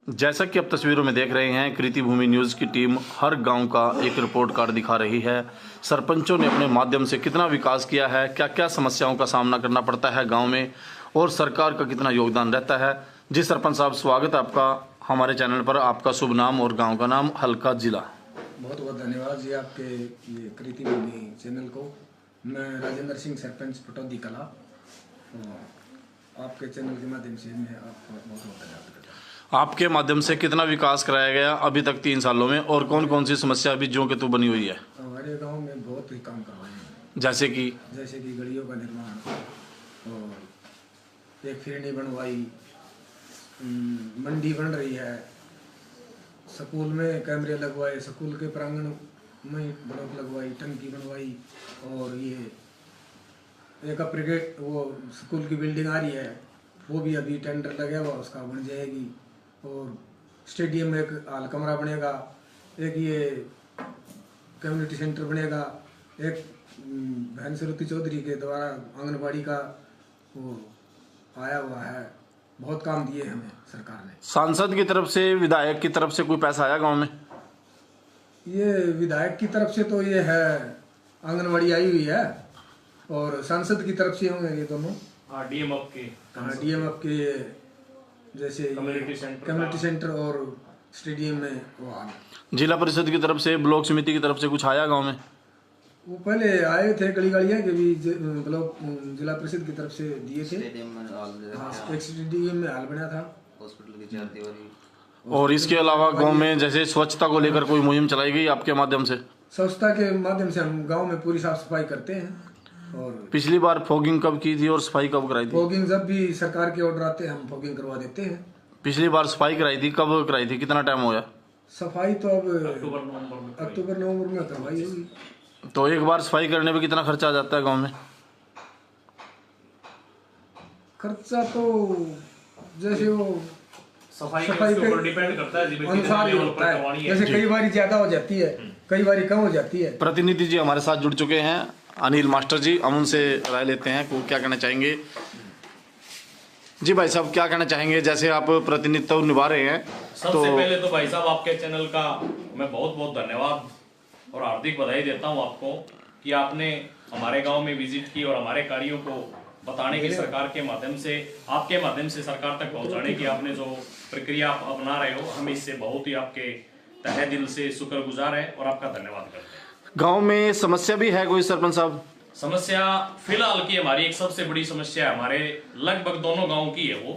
जैसा कि आप तस्वीरों में देख रहे हैं, कृति भूमि न्यूज़ की टीम हर गांव का एक रिपोर्ट कार्ड दिखा रही है। सरपंचों ने अपने माध्यम से कितना विकास किया है, क्या क्या समस्याओं का सामना करना पड़ता है गांव में, और सरकार का कितना योगदान रहता है। जी सरपंच साहब, स्वागत है आपका हमारे चैनल पर। आपका शुभ नाम और गाँव का नाम, हल्का जिला। बहुत बहुत धन्यवाद जी आपके ये कृति भूमि चैनल को। मैं राजेंद्र सिंह, सरपंच पटौदी कला, आपके चैनल के माध्यम से मैं आपको बहुत बहुत धन्यवाद करता हूँ। आपके माध्यम से कितना विकास कराया गया अभी तक 3 सालों में, और कौन कौन सी समस्या अभी ज्यों के तू बनी हुई है? हमारे गांव में बहुत ही काम करवाए हैं, जैसे कि गलियों का निर्माण, और एक फिरनी बनवाई, मंडी बन रही है, स्कूल में कैमरे लगवाए, स्कूल के प्रांगण में ब्लॉक लगवाई, टंकी बनवाई, और ये एक अपग्रेड वो स्कूल की बिल्डिंग आ रही है, वो भी अभी टेंडर लगा हुआ, उसका बन जाएगी। और स्टेडियम में एक हाल कमरा बनेगा, एक ये कम्युनिटी सेंटर बनेगा, एक बहन सुरुति चौधरी के द्वारा आंगनबाड़ी का वो आया हुआ है। बहुत काम दिए हमें सरकार ने। सांसद की तरफ से, विधायक की तरफ से कोई पैसा आया गाँव में? ये विधायक की तरफ से तो ये है, आंगनबाड़ी आई हुई है, और सांसद की तरफ से होंगे ये दोनों। डीएम के जैसे कम्युनिटी सेंटर और स्टेडियम में वो आ गए। जिला परिषद की तरफ से, ब्लॉक समिति की तरफ से कुछ आया गांव में? वो पहले आए थे, गलियां के भी ब्लॉक जिला परिषद की तरफ से दिए थे। स्टेडियम में हाल बना था, हॉस्पिटल की 4 दीवारी। और इसके अलावा गांव में जैसे स्वच्छता को लेकर कोई मुहिम चलाई गई आपके माध्यम से? स्वच्छता के माध्यम से हम गांव में पूरी साफ सफाई करते हैं। और पिछली बार फॉगिंग कब की थी और सफाई कब कराई थी? फॉगिंग जब भी सरकार के ऑर्डर आते हैं हम फॉगिंग करवा देते हैं। पिछली बार सफाई कराई थी, कब कराई थी, कितना टाइम हो गया? सफाई तो अब अक्टूबर नवंबर में करवाई होगी। तो एक बार सफाई करने पे कितना खर्चा आ जाता है गांव में? खर्चा तो जैसे वो सफाई के ऊपर डिपेंड करता है, अनुसार ही होता है। जैसे कई बार ज्यादा हो जाती है, कई बार कम हो जाती है। प्रतिनिधि जी हमारे साथ जुड़ चुके हैं, अनिल मास्टर जी, हम उनसे राय लेते हैं वो क्या कहना चाहेंगे। जी भाई साहब, क्या कहना चाहेंगे? जैसे आप प्रतिनिधित्व निभा रहे हैं, सबसे पहले तो भाई साहब आपके चैनल का मैं बहुत बहुत धन्यवाद और हार्दिक बधाई देता हूं आपको कि आपने हमारे गांव में विजिट की और हमारे कार्यों को बताने की, सरकार के माध्यम से, आपके माध्यम से सरकार तक पहुंचाने की आपने जो प्रक्रिया आप अपना रहे हो, हम इससे बहुत ही आपके तहे दिल से शुक्रगुजार है और आपका धन्यवाद करते हैं। गांव में समस्या भी है कोई सरपंच साहब? समस्या फिलहाल की हमारी एक सबसे बड़ी समस्या हमारे लगभग दोनों गांव की है, वो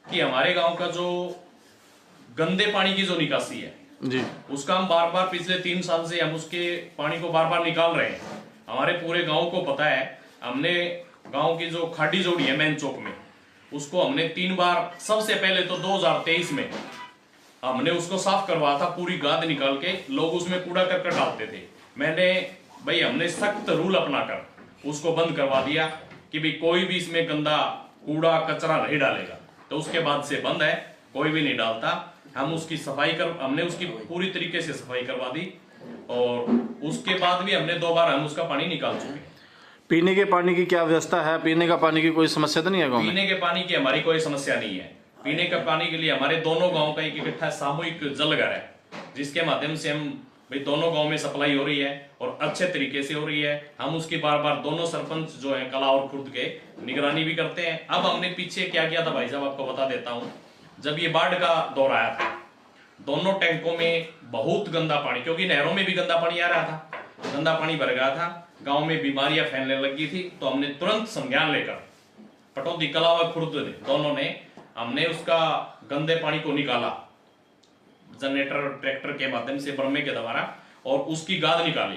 कि हमारे गांव का जो गंदे पानी की जो निकासी है जी, उसका हम बार बार पिछले 3 साल से हम उसके पानी को बार बार निकाल रहे हैं। हमारे पूरे गांव को पता है, हमने गांव की जो खाडी जोड़ी है मेन चौक में, उसको हमने 3 बार, सबसे पहले तो 2023 में हमने उसको साफ करवाया था, पूरी गाद निकाल के। लोग उसमें कूड़ा करकट डालते थे, हमने सख्त रूल अपनाकर उसको बंद करवा दिया कि भाई कोई भी इसमें गंदा कूड़ा कचरा नहीं डालेगा। तो उसके बाद से बंद है, कोई भी नहीं डालता। हमने उसकी पूरी तरीके से सफाई करवा दी, और उसके बाद भी हमने 2 बार हम उसका पानी निकाल चुके। पीने के पानी की क्या व्यवस्था है? पीने का पानी की कोई समस्या तो नहीं है गाँव में? पीने के पानी की हमारी कोई समस्या नहीं है। पीने का पानी के लिए हमारे दोनों गाँव का एक इकट्ठा सामूहिक जल घर है, जिसके माध्यम से हम दोनों गांव में सप्लाई हो रही है और अच्छे तरीके से हो रही है। हम उसकी बार बार दोनों सरपंच जो है कला और खुर्द के निगरानी भी करते हैं। अब हमने पीछे क्या किया था भाई साहब, आपको बता देता हूं। जब ये बाढ़ का दौर आया था, दोनों टैंकों में बहुत गंदा पानी, क्योंकि नहरों में भी गंदा पानी आ रहा था, गंदा पानी भर गया था, गाँव में बीमारियां फैलने लगी थी। तो हमने तुरंत संज्ञान लेकर पटौदी कला व खुर्द दोनों ने, हमने उसका गंदे पानी को निकाला जनरेटर और ट्रैक्टर के माध्यम से, ब्रह्मे के द्वारा, और उसकी गाद निकाली।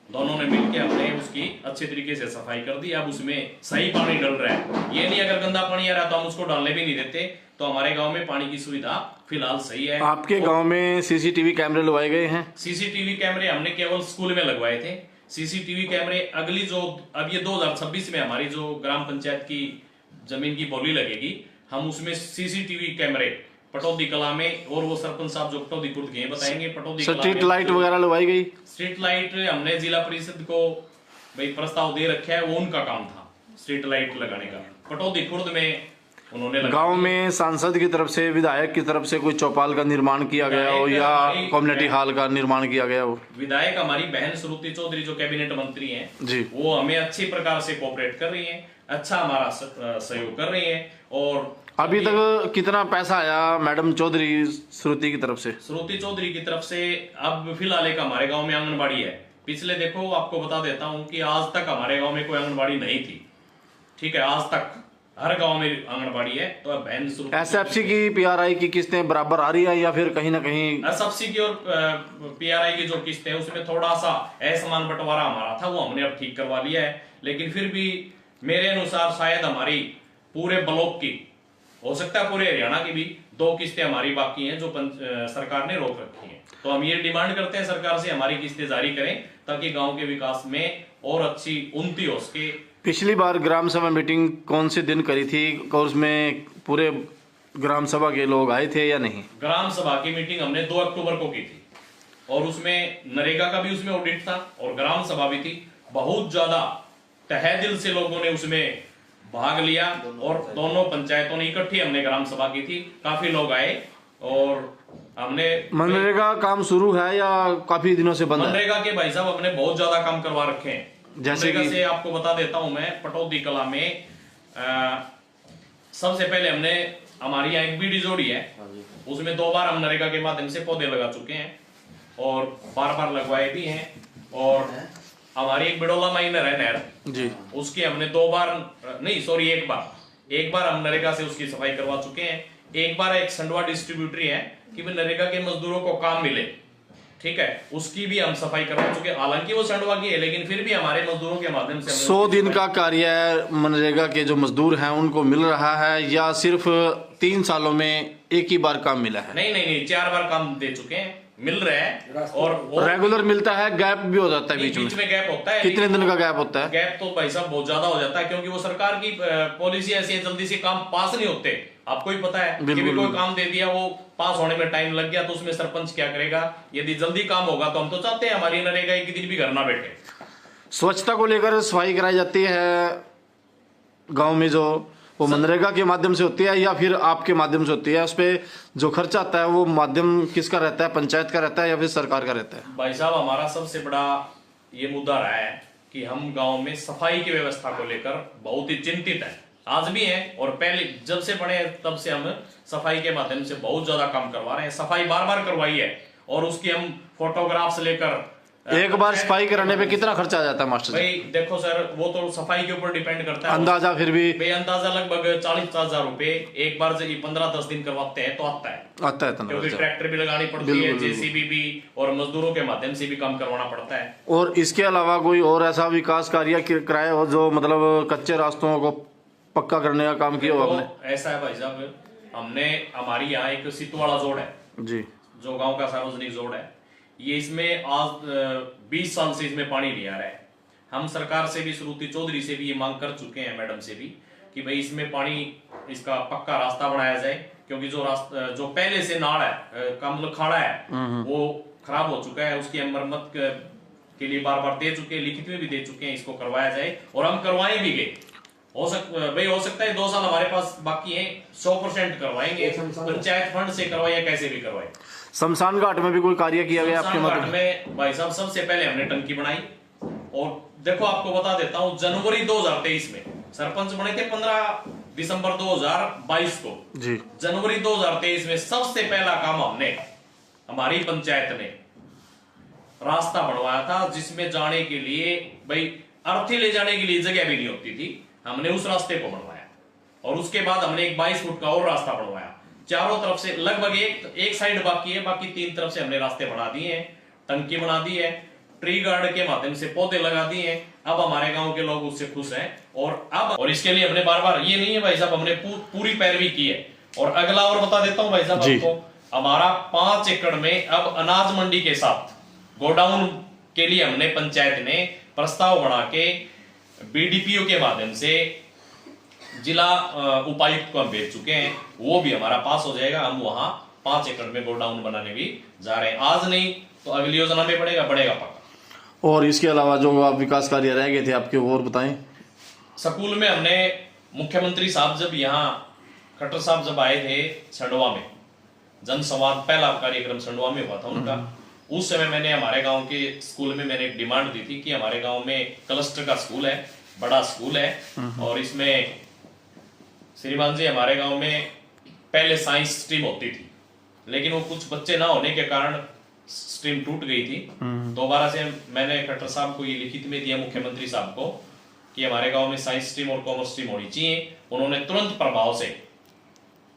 दोनों ने मिलकर हमने उसकी अच्छे तरीके से सफाई कर दी। अब उसमें सही पानी डल रहा है, ये नहीं अगर गंदा पानी आ रहा है तो हम उसको डालने भी नहीं देते। तो हमारे गांव में पानी की सुविधा फिलहाल सही है। आपके गांव में सीसीटीवी कैमरे लगवाए गए हैं? सीसीटीवी कैमरे हमने केवल स्कूल में लगवाए थे। सीसीटीवी कैमरे अगली जो, अब ये 2026 में हमारी जो ग्राम पंचायत की जमीन की बोली लगेगी, हम उसमें सीसीटीवी कैमरे पटौदी कला में, और वो सरपंच साहब जो पटौदी खुर्द के बताएंगे, पटौदी स्ट्रीट लाइट वगैरह लगवाई गई? स्ट्रीट लाइट हमने जिला परिषद को प्रस्ताव दे रखा है, वो उनका काम था स्ट्रीट लाइट लगाने का। पटौदी खुर्द में उन्होंने लगा गांव दी। में सांसद की तरफ से, विधायक की तरफ से कोई चौपाल का निर्माण किया गया हो विधायक या हमारी- कम्युनिटी हॉल का निर्माण किया गया हो? विधायक हमारी बहन श्रुति चौधरी जो कैबिनेट मंत्री हैं जी। वो हमें अच्छी प्रकार से कोऑपरेट कर रही हैं, अच्छा हमारा सहयोग कर रही हैं। और अभी तक कितना पैसा आया मैडम चौधरी श्रुति की तरफ से? श्रुति चौधरी की तरफ से अब फिलहाल एक हमारे गांव में आंगनबाड़ी है। पिछले देखो आपको बता देता हूं कि आज तक हमारे गांव में कोई आंगनबाड़ी नहीं थी, ठीक है, आज तक हर गांव में आंगनबाड़ी है। तो अब बहन श्रुति एसएफसी की, पीआरआई की किस्तें बराबर आ रही है या फिर कहीं ना कहीं? एसएफसी की और पीआरआई की जो किस्तें हैं उसमें थोड़ा सा असमान बंटवारा हमारा था, वो हमने अब ठीक करवा लिया है। लेकिन फिर भी मेरे अनुसार शायद हमारी पूरे ब्लॉक की, हो सकता है पूरे हरियाणा की भी 2 किस्तें हमारी बाकी हैं जो सरकार ने रोक रखी हैं। तो हम ये डिमांड करते हैं सरकार से हमारी किस्तें जारी करें ताकि गांव के विकास में और अच्छी उन्नति हो सके। पिछली बार ग्राम सभा मीटिंग कौन से दिन करी थी और उसमें पूरे ग्राम सभा के लोग आए थे या नहीं? ग्राम सभा की मीटिंग हमने 2 अक्टूबर को की थी और उसमें नरेगा का भी उसमें ऑडिट था और ग्राम सभा भी थी। बहुत ज्यादा तहे दिल से लोगों ने उसमें भाग लिया और दोनों पंचायतों ने इकट्ठी हमने ग्राम सभा की थी। काफी लोग आए और हमने मनरेगा काम शुरू है या काफी दिनों से बंद है? मनरेगा के भाई साहब हमने बहुत ज्यादा काम करवा रखे हैं। जैसे मनरेगा कि? से आपको बता देता हूं मैं, पटौदी कला में सबसे पहले हमने, हमारी यहाँ एक बीडी जोड़ी है, उसमें 2 बार हम नरेगा के माध्यम से पौधे लगा चुके हैं और बार लगवाए भी हैं। और हमारी एक बिडोला माइनर है नहर जी, उसकी हमने 2 बार नहीं सॉरी एक बार हम नरेगा से उसकी सफाई करवा चुके हैं। एक बार एक संडवा डिस्ट्रीब्यूटरी है कि भी नरेगा के मजदूरों को काम मिले, ठीक है, उसकी भी हम सफाई करवा चुके हैं। हालांकि वो संडवा की है लेकिन फिर भी हमारे मजदूरों के माध्यम से 100 दिन का कार्य मनरेगा के जो मजदूर हैं उनको मिल रहा है या सिर्फ 3 सालों में एक ही बार काम मिला है? नहीं 4 बार काम दे चुके हैं, मिल रहा है। और रेगुलर मिलता है, गैप भी हो जाता है बीच में? गैप होता है। कितने दिन का गैप होता है? गैप तो भाई साहब बहुत ज्यादा हो जाता है क्योंकि वो सरकार की पॉलिसी ऐसी है, जल्दी से काम पास नहीं होते। आपको ही पता है कि भी कोई काम दे दिया वो पास होने में टाइम लग गया तो उसमें सरपंच क्या करेगा? यदि जल्दी काम होगा तो हम तो चाहते हैं हमारी नरेगा एक दिन भी घर ना बैठे। स्वच्छता को लेकर सफाई कराई जाती है गांव में, जो वो मनरेगा के माध्यम से होती है या फिर आपके माध्यम से होती है? उस पर जो खर्चा आता है वो माध्यम किसका रहता है, पंचायत का रहता है या फिर सरकार का रहता है? भाई साहब हमारा सबसे बड़ा ये मुद्दा रहा है कि हम गांव में सफाई की व्यवस्था को लेकर बहुत ही चिंतित है, आज भी है। और पहले जब से बने तब से हम सफाई के माध्यम से बहुत ज्यादा काम करवा रहे हैं। सफाई बार करवाई है और उसकी हम फोटोग्राफ्स लेकर एक बार सफाई कराने पे कितना खर्चा आ जाता है मास्टर जी? भाई देखो सर, वो तो सफाई के ऊपर डिपेंड करता है। अंदाजा फिर भी भाई अंदाजा लगभग 40,000 रुपए एक बार से 15-10 दिन करवाते हैं तो आता है इतना क्योंकि खर्चा। ट्रैक्टर भी लगानी पड़ती है, जेसीबी भी, और मजदूरों के माध्यम से भी काम करवाना पड़ता है। और इसके अलावा कोई और ऐसा विकास कार्य कराया हो जो मतलब कच्चे रास्तों को पक्का करने का काम किया हो आपने? ऐसा है भाई साहब, हमने हमारी यहाँ एक सितवाड़ा जोड़ है जी, जो गांव का सार्वजनिक जोड़ है, ये इसमें आज 20 साल से इसमें पानी नहीं आ रहा है। हम सरकार से भी, श्रुति चौधरी से भी ये मांग कर चुके हैं, मैडम से भी, कि भाई इसमें पानी, इसका पक्का रास्ता बनाया जाए क्योंकि जो रास्ता जो पहले से नाड़ है का मतलब खाड़ा है वो खराब हो चुका है। उसकी हम मरम्मत के लिए बार दे चुके हैं, लिखित में भी दे चुके हैं, इसको करवाया जाए और हम करवाए भी गए। हो सकता है 2 साल हमारे पास बाकी है, 100% करवाएंगे, पंचायत फंड से करवाए कैसे भी करवाए। शमशान घाट में भी कोई कार्य किया गया आपके शमशान घाट मतलब? में भाई साहब सबसे पहले हमने टंकी बनाई और देखो आपको बता देता हूं, जनवरी 2023 में सरपंच बने थे 15 दिसंबर 2022 को जी, जनवरी 2023 में सबसे पहला काम हमने, हमारी पंचायत ने रास्ता बनवाया था जिसमें जाने के लिए भाई अर्थी ले जाने के लिए जगह भी नहीं होती थी। हमने उस रास्ते को बनवाया और उसके बाद हमने एक 22 फुट का और रास्ता बनवाया। चारों तरफ से लगभग एक साइड बाकी है, बाकी 3 तरफ से हमने रास्ते बना दिए हैं, टंकी बना दी है, ट्री गार्ड के माध्यम से पौधे लगा दिए हैं। अब हमारे गांव के लोग उससे खुश हैं और इसके लिए हमने बार ये नहीं है भाई साहब, हमने पूरी पैरवी की है। और अगला और बता देता हूं भाई साहब आपको, हमारा 5 एकड़ में अब अनाज मंडी के साथ गोडाउन के लिए हमने पंचायत ने प्रस्ताव बना के बीडीपीओ के माध्यम से जिला उपायुक्त को हम भेज चुके हैं, वो भी हमारा पास हो जाएगा। हम वहां 5 एकड़ में गोडाउन बनाने भी जा रहे हैं, आज नहीं तो अगली योजना में बढ़ेगा पक्का। और इसके अलावा जो आप विकास कार्य रह गए थे आपके, और बताएं। स्कूल में हमने मुख्यमंत्री साहब जब यहाँ खट्टर साहब जब आए थे संडवा में, जनसंवाद पहला कार्यक्रम संडवा में हुआ था उनका, उस समय मैंने हमारे गांव के स्कूल में मैंने एक डिमांड दी थी कि हमारे गांव में क्लस्टर का स्कूल है, बड़ा स्कूल है, और इसमें श्रीमान जी हमारे गांव में पहले साइंस स्ट्रीम होती थी, लेकिन वो कुछ बच्चे ना होने के कारण स्ट्रीम टूट गई थी। दोबारा से मैंने खट्टर साहब को ये लिखित में दिया, मुख्यमंत्री साहब को, कि हमारे गांव में साइंस स्ट्रीम और कॉमर्स स्ट्रीम होनी चाहिए। उन्होंने तुरंत प्रभाव से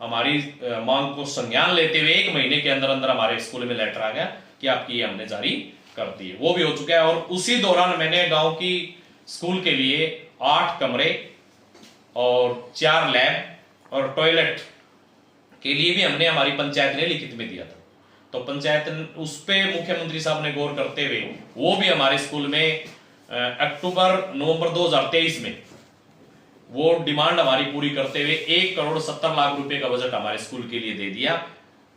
हमारी मांग को संज्ञान लेते हुए 1 महीने के अंदर अंदर हमारे स्कूल में लेटर आ गया कि आपकी ये हमने जारी कर दी है, वो भी हो चुका है। और उसी दौरान मैंने गांव की स्कूल के लिए 8 कमरे और 4 लैब और टॉयलेट के लिए भी हमने हमारी पंचायत ने लिखित में दिया था। तो पंचायत उस पे मुख्यमंत्री साहब ने गौर करते हुए वो भी हमारे स्कूल में अक्टूबर-नवंबर 2023 में वो डिमांड हमारी पूरी करते हुए 1,70,00,000 रुपए का बजट हमारे स्कूल के लिए दे दिया।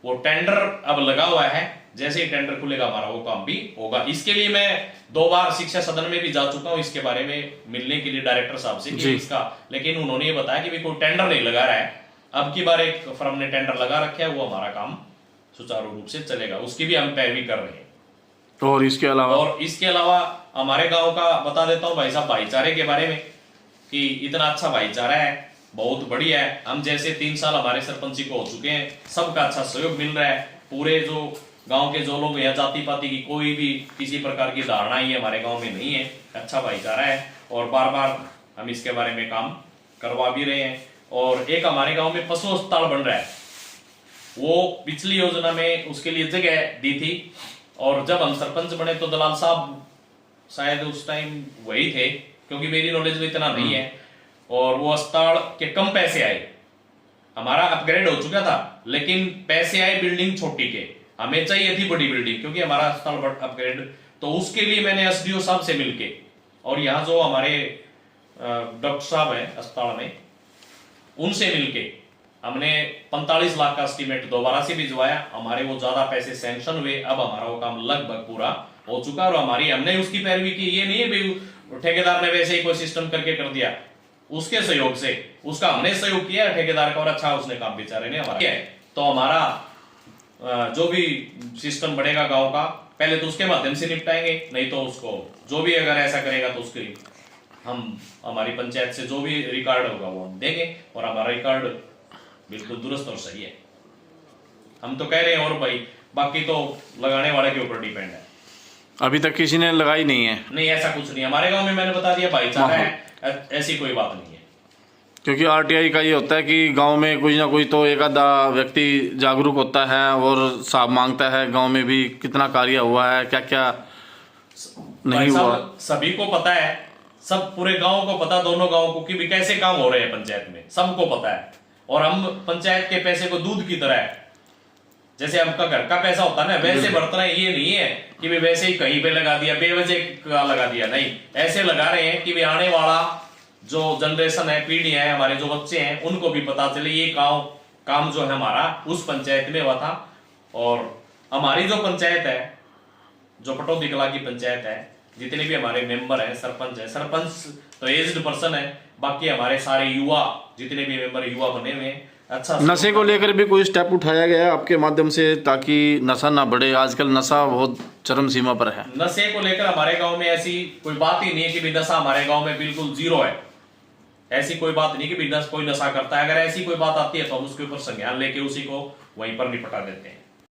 वो टेंडर अब लगा हुआ है, जैसे ही टेंडर खुलेगा हमारा वो काम भी होगा। इसके लिए मैं 2 बार शिक्षा सदन में भी जा चुका हूं इसके बारे में मिलने के लिए डायरेक्टर साहब से कि इसका, लेकिन उन्होंने ये बताया कि कोई टेंडर नहीं लगा रहा है। अब की बार एक फर्म ने टेंडर लगा रखा है, वो हमारा काम सुचारू रूप से चलेगा, उसकी भी हम पैरवी कर रहे हैं। और इसके अलावा हमारे गांव का बता देता हूं भाई साहब, भाईचारे के बारे में कि इतना अच्छा भाईचारा है, बहुत बढ़िया है। हम जैसे 3 साल हमारे सरपंची को हो चुके हैं, सबका अच्छा सहयोग मिल रहा है। पूरे जो गांव के जो लोग यहाँ जाति पाति की कोई भी किसी प्रकार की धारणा ही हमारे गांव में नहीं है, अच्छा भाईचारा है। और बार बार हम इसके बारे में काम करवा भी रहे हैं। और एक हमारे गांव में पशु अस्पताल बन रहा है, वो पिछली योजना में उसके लिए जगह दी थी, और जब हम सरपंच बने तो दलाल साहब शायद उस टाइम वही थे, क्योंकि मेरी नॉलेज में इतना नहीं है। और वो अस्पताल के कम पैसे आए, हमारा अपग्रेड हो चुका था, लेकिन पैसे आए बिल्डिंग छोटी के, हमें चाहिए थी बड़ी बिल्डिंग, क्योंकि हमारा अस्पताल अपग्रेड। तो उसके लिए मैंने एसडीओ साहब से मिलके, और यहाँ जो हमारे डॉक्टर साहब है अस्पताल में, उनसे मिलके हमने 45 लाख का एस्टीमेट दोबारा से भिजवाया। हमारे वो ज्यादा पैसे सैंक्शन हुए, अब हमारा वो काम लगभग पूरा हो चुका। और हमारी हमने उसकी पैरवी की, ये नहीं है भाई ठेकेदार ने वैसे ही कोई सिस्टम करके कर दिया, उसके सहयोग से उसका हमने सहयोग किया ठेकेदार का, और अच्छा उसने काम बेचारे ने हमारा किया है। तो हमारा जो भी सिस्टम बढ़ेगा गांव का, पहले तो उसके माध्यम से निपटाएंगे, नहीं तो उसको जो भी अगर ऐसा करेगा तो उसके हम हमारी पंचायत से जो भी रिकॉर्ड होगा वो हम देंगे। और हमारा रिकॉर्ड बिल्कुल दुरुस्त और सही है, हम तो कह रहे हैं। और भाई बाकी तो लगाने वाले के ऊपर डिपेंड है। अभी तक किसी ने लगाई नहीं है? नहीं, ऐसा कुछ नहीं हमारे गांव में, मैंने बता दिया भाईचारा है, ऐसी कोई बात नहीं है। क्योंकि आरटीआई का ये होता है कि गांव में कोई ना कोई तो एक आधा व्यक्ति जागरूक होता है और साहब मांगता है गांव में भी कितना कार्य हुआ है, क्या क्या नहीं हुआ। सभी को पता है, सब पूरे गांव को पता, दोनों गांव को, कि भी कैसे काम हो रहे हैं पंचायत में, सबको पता है। और हम पंचायत के पैसे को दूध की तरह है, जैसे आपका घर का पैसा होता है ना, वैसे बरत रहे हैं। ये नहीं है कि भी वैसे ही कहीं पे लगा दिया, बेवजह का लगा दिया, नहीं, ऐसे लगा रहे हैं कि भी आने वाला जो जनरेशन है, पीढ़ी है, हमारे जो बच्चे हैं, उनको भी पता चले ये काम जो है हमारा उस पंचायत में हुआ था। और हमारी जो पंचायत है, जो पटौदी कला की पंचायत है, जितने भी हमारे मेंबर हैं, सरपंच है, सरपंच तो एज्ड पर्सन है, बाकी हमारे सारे युवा जितने भी मेंबर युवा बने हुए हैं। अच्छा, नशे को लेकर भी कोई स्टेप उठाया गया है आपके माध्यम से, ताकि नशा ना बढ़े? आजकल नशा बहुत चरम सीमा पर है। नशे को लेकर हमारे गांव में ऐसी कोई बात ही नहीं है कि भी नशा हमारे गांव में बिल्कुल जीरो है, ऐसी कोई बात नहीं कि भी कोई नशा करता है। अगर ऐसी कोई बात आती है तो हम उसके ऊपर संज्ञान लेके उसी को वहीं पर निपटा देते हैं।